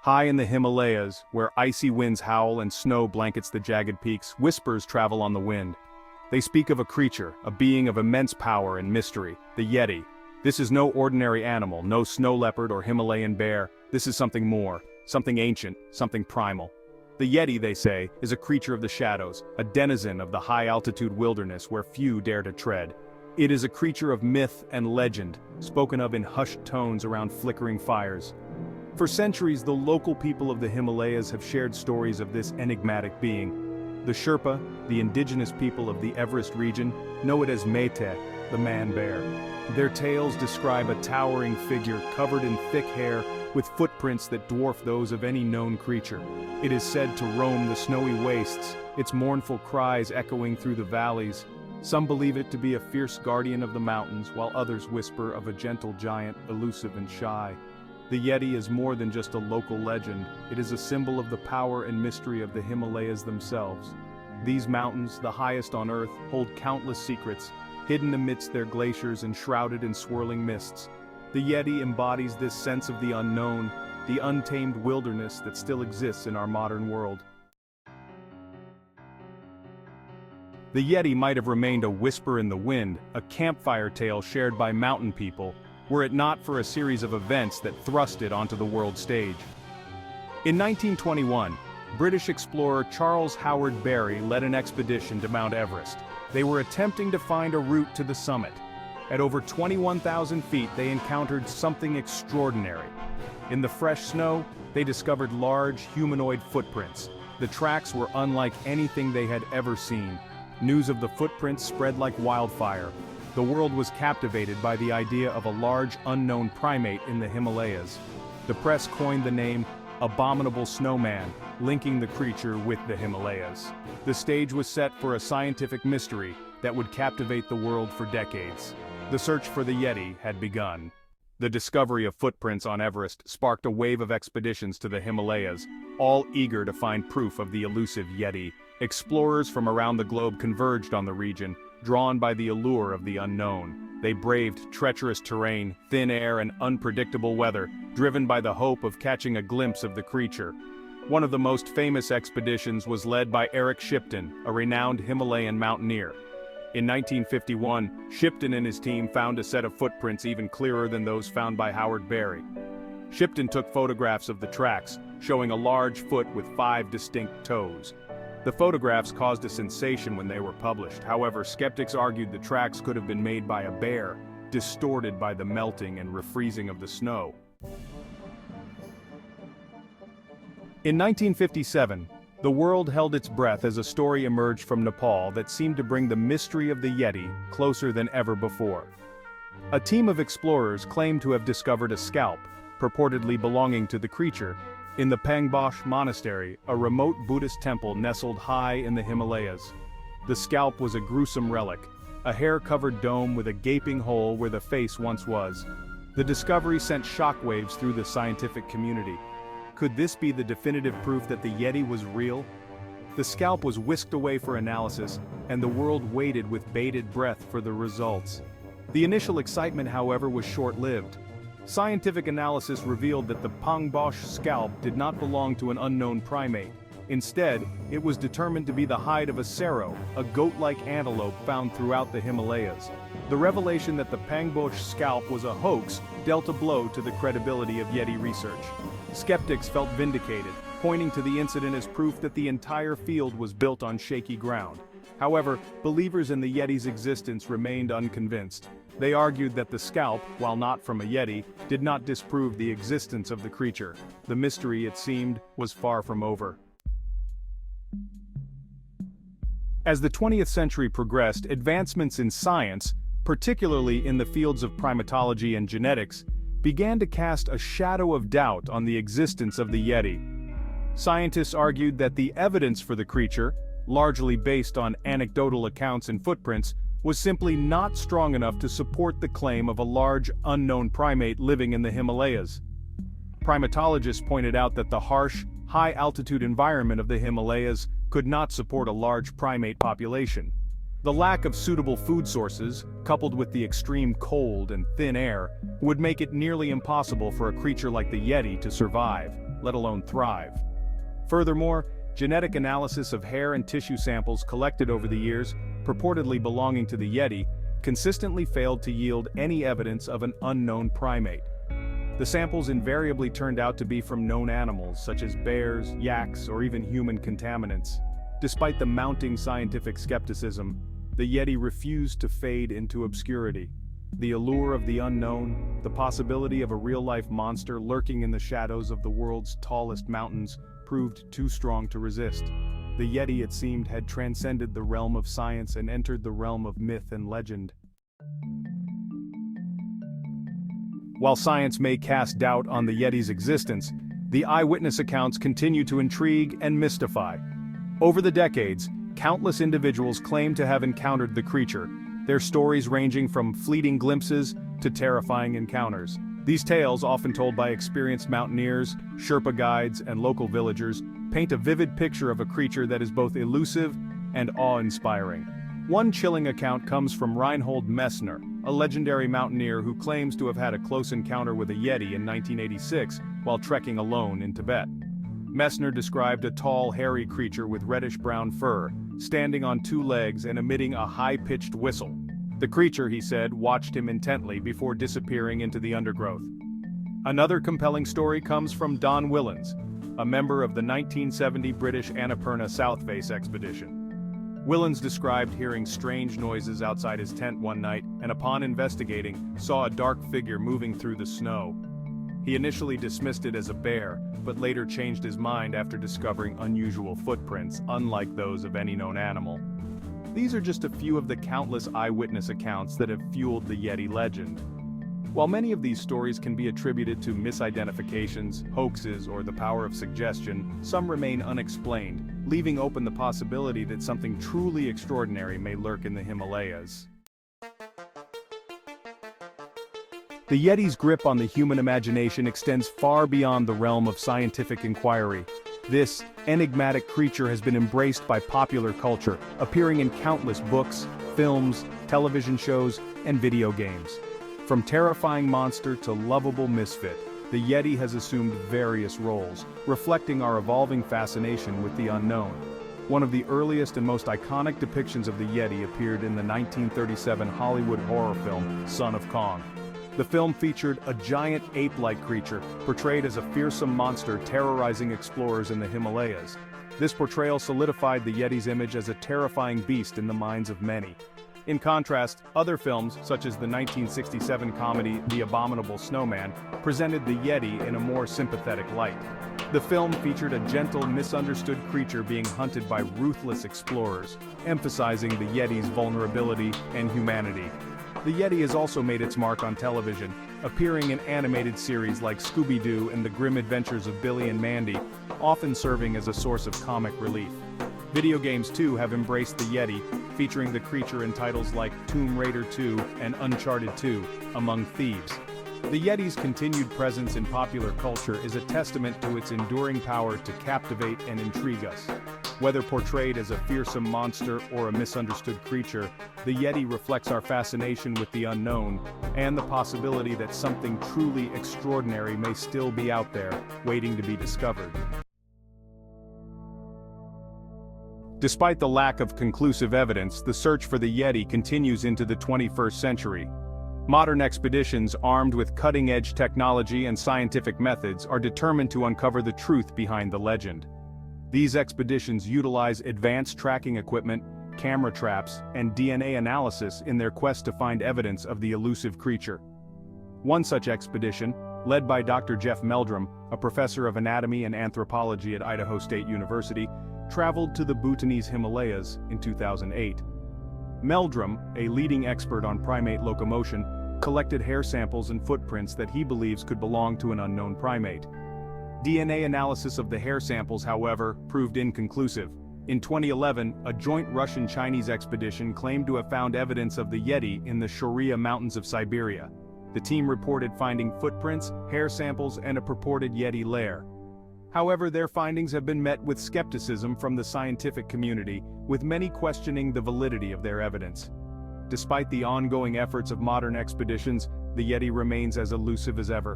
High in the Himalayas, where icy winds howl and snow blankets the jagged peaks, whispers travel on the wind. They speak of a creature, a being of immense power and mystery, the Yeti. This is no ordinary animal, no snow leopard or Himalayan bear. This is something more, something ancient, something primal. The Yeti, they say, is a creature of the shadows, a denizen of the high-altitude wilderness where few dare to tread. It is a creature of myth and legend, spoken of in hushed tones around flickering fires. For centuries, the local people of the Himalayas have shared stories of this enigmatic being. The Sherpa, the indigenous people of the Everest region, know it as Mete, the man-bear. Their tales describe a towering figure covered in thick hair, with footprints that dwarf those of any known creature. It is said to roam the snowy wastes, its mournful cries echoing through the valleys. Some believe it to be a fierce guardian of the mountains, while others whisper of a gentle giant, elusive and shy. The Yeti is more than just a local legend, it is a symbol of the power and mystery of the Himalayas themselves. These mountains, the highest on Earth, hold countless secrets, hidden amidst their glaciers and shrouded in swirling mists. The Yeti embodies this sense of the unknown, the untamed wilderness that still exists in our modern world. The Yeti might have remained a whisper in the wind, a campfire tale shared by mountain people, were it not for a series of events that thrust it onto the world stage. In 1921, British explorer Charles Howard Barry led an expedition to Mount Everest. They were attempting to find a route to the summit. At over 21,000 feet, they encountered something extraordinary. In the fresh snow, they discovered large humanoid footprints. The tracks were unlike anything they had ever seen. News of the footprints spread like wildfire. The world was captivated by the idea of a large unknown primate in the Himalayas. The press coined the name Abominable Snowman, linking the creature with the Himalayas. The stage was set for a scientific mystery that would captivate the world for decades. The search for the Yeti had begun. The discovery of footprints on Everest sparked a wave of expeditions to the Himalayas, all eager to find proof of the elusive Yeti. Explorers from around the globe converged on the region, drawn by the allure of the unknown. They braved treacherous terrain, thin air and unpredictable weather, driven by the hope of catching a glimpse of the creature. One of the most famous expeditions was led by Eric Shipton, a renowned Himalayan mountaineer. In 1951, Shipton and his team found a set of footprints even clearer than those found by Howard Barry. Shipton took photographs of the tracks, showing a large foot with 5 distinct toes. The photographs caused a sensation when they were published. However, skeptics argued the tracks could have been made by a bear, distorted by the melting and refreezing of the snow. In 1957, the world held its breath as a story emerged from Nepal that seemed to bring the mystery of the Yeti closer than ever before. A team of explorers claimed to have discovered a scalp, purportedly belonging to the creature, in the Pangboche monastery, a remote Buddhist temple nestled high in the Himalayas. The scalp was a gruesome relic, a hair-covered dome with a gaping hole where the face once was. The discovery sent shockwaves through the scientific community. Could this be the definitive proof that the Yeti was real? The scalp was whisked away for analysis, and the world waited with bated breath for the results. The initial excitement, however, was short-lived. Scientific analysis revealed that the Pangboche scalp did not belong to an unknown primate. Instead, it was determined to be the hide of a sero, a goat-like antelope found throughout the Himalayas. The revelation that the Pangboche scalp was a hoax dealt a blow to the credibility of Yeti research. Skeptics felt vindicated, pointing to the incident as proof that the entire field was built on shaky ground. However, believers in the Yeti's existence remained unconvinced. They argued that the scalp, while not from a Yeti, did not disprove the existence of the creature. The mystery, it seemed, was far from over. As the 20th century progressed, advancements in science, particularly in the fields of primatology and genetics, began to cast a shadow of doubt on the existence of the Yeti. Scientists argued that the evidence for the creature, largely based on anecdotal accounts and footprints, was simply not strong enough to support the claim of a large, unknown primate living in the Himalayas. Primatologists pointed out that the harsh, high-altitude environment of the Himalayas could not support a large primate population. The lack of suitable food sources, coupled with the extreme cold and thin air, would make it nearly impossible for a creature like the Yeti to survive. let alone thrive. Furthermore, genetic analysis of hair and tissue samples collected over the years, purportedly belonging to the Yeti, consistently failed to yield any evidence of an unknown primate. The samples invariably turned out to be from known animals such as bears, yaks, or even human contaminants. Despite the mounting scientific skepticism, the Yeti refused to fade into obscurity. The allure of the unknown, the possibility of a real-life monster lurking in the shadows of the world's tallest mountains, proved too strong to resist. The Yeti, it seemed, had transcended the realm of science and entered the realm of myth and legend. While science may cast doubt on the Yeti's existence, the eyewitness accounts continue to intrigue and mystify. Over the decades, countless individuals claim to have encountered the creature, their stories ranging from fleeting glimpses to terrifying encounters. These tales, often told by experienced mountaineers, Sherpa guides, and local villagers, paint a vivid picture of a creature that is both elusive and awe-inspiring. One chilling account comes from Reinhold Messner, a legendary mountaineer who claims to have had a close encounter with a Yeti in 1986 while trekking alone in Tibet. Messner described a tall, hairy creature with reddish-brown fur, standing on two legs and emitting a high-pitched whistle. The creature, he said, watched him intently before disappearing into the undergrowth. Another compelling story comes from Don Willans, a member of the 1970 British Annapurna South Face expedition. Willans described hearing strange noises outside his tent one night and upon investigating, saw a dark figure moving through the snow. He initially dismissed it as a bear, but later changed his mind after discovering unusual footprints, unlike those of any known animal. These are just a few of the countless eyewitness accounts that have fueled the Yeti legend. While many of these stories can be attributed to misidentifications, hoaxes, or the power of suggestion, some remain unexplained, leaving open the possibility that something truly extraordinary may lurk in the Himalayas. The Yeti's grip on the human imagination extends far beyond the realm of scientific inquiry. This enigmatic creature has been embraced by popular culture, appearing in countless books, films, television shows, and video games. From terrifying monster to lovable misfit, the Yeti has assumed various roles, reflecting our evolving fascination with the unknown. One of the earliest and most iconic depictions of the Yeti appeared in the 1937 Hollywood horror film, Son of Kong. The film featured a giant ape-like creature, portrayed as a fearsome monster terrorizing explorers in the Himalayas. This portrayal solidified the Yeti's image as a terrifying beast in the minds of many. In contrast, other films, such as the 1967 comedy The Abominable Snowman, presented the Yeti in a more sympathetic light. The film featured a gentle, misunderstood creature being hunted by ruthless explorers, emphasizing the Yeti's vulnerability and humanity. The Yeti has also made its mark on television, appearing in animated series like Scooby-Doo and The Grim Adventures of Billy and Mandy, often serving as a source of comic relief. Video games too have embraced the Yeti, featuring the creature in titles like Tomb Raider 2 and Uncharted 2, among thieves. The Yeti's continued presence in popular culture is a testament to its enduring power to captivate and intrigue us. Whether portrayed as a fearsome monster or a misunderstood creature, the Yeti reflects our fascination with the unknown and the possibility that something truly extraordinary may still be out there, waiting to be discovered. Despite the lack of conclusive evidence, the search for the Yeti continues into the 21st century. Modern expeditions armed with cutting-edge technology and scientific methods are determined to uncover the truth behind the legend. These expeditions utilize advanced tracking equipment, camera traps, and DNA analysis in their quest to find evidence of the elusive creature. One such expedition, led by Dr. Jeff Meldrum, a professor of anatomy and anthropology at Idaho State University, traveled to the Bhutanese Himalayas in 2008. Meldrum, a leading expert on primate locomotion, collected hair samples and footprints that he believes could belong to an unknown primate. DNA analysis of the hair samples, however, proved inconclusive. In 2011, a joint Russian-Chinese expedition claimed to have found evidence of the Yeti in the Shoria Mountains of Siberia. The team reported finding footprints, hair samples, and a purported Yeti lair. However, their findings have been met with skepticism from the scientific community, with many questioning the validity of their evidence. Despite the ongoing efforts of modern expeditions, the Yeti remains as elusive as ever.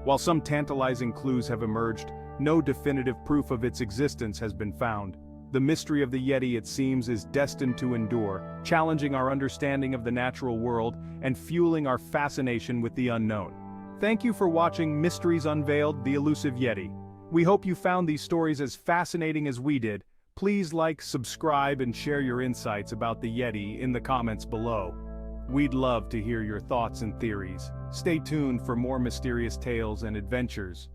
While some tantalizing clues have emerged, no definitive proof of its existence has been found. The mystery of the Yeti, it seems, is destined to endure, challenging our understanding of the natural world and fueling our fascination with the unknown. Thank you for watching Mysteries Unveiled, the Elusive Yeti. We hope you found these stories as fascinating as we did. Please like, subscribe, and share your insights about the Yeti in the comments below. We'd love to hear your thoughts and theories. Stay tuned for more mysterious tales and adventures.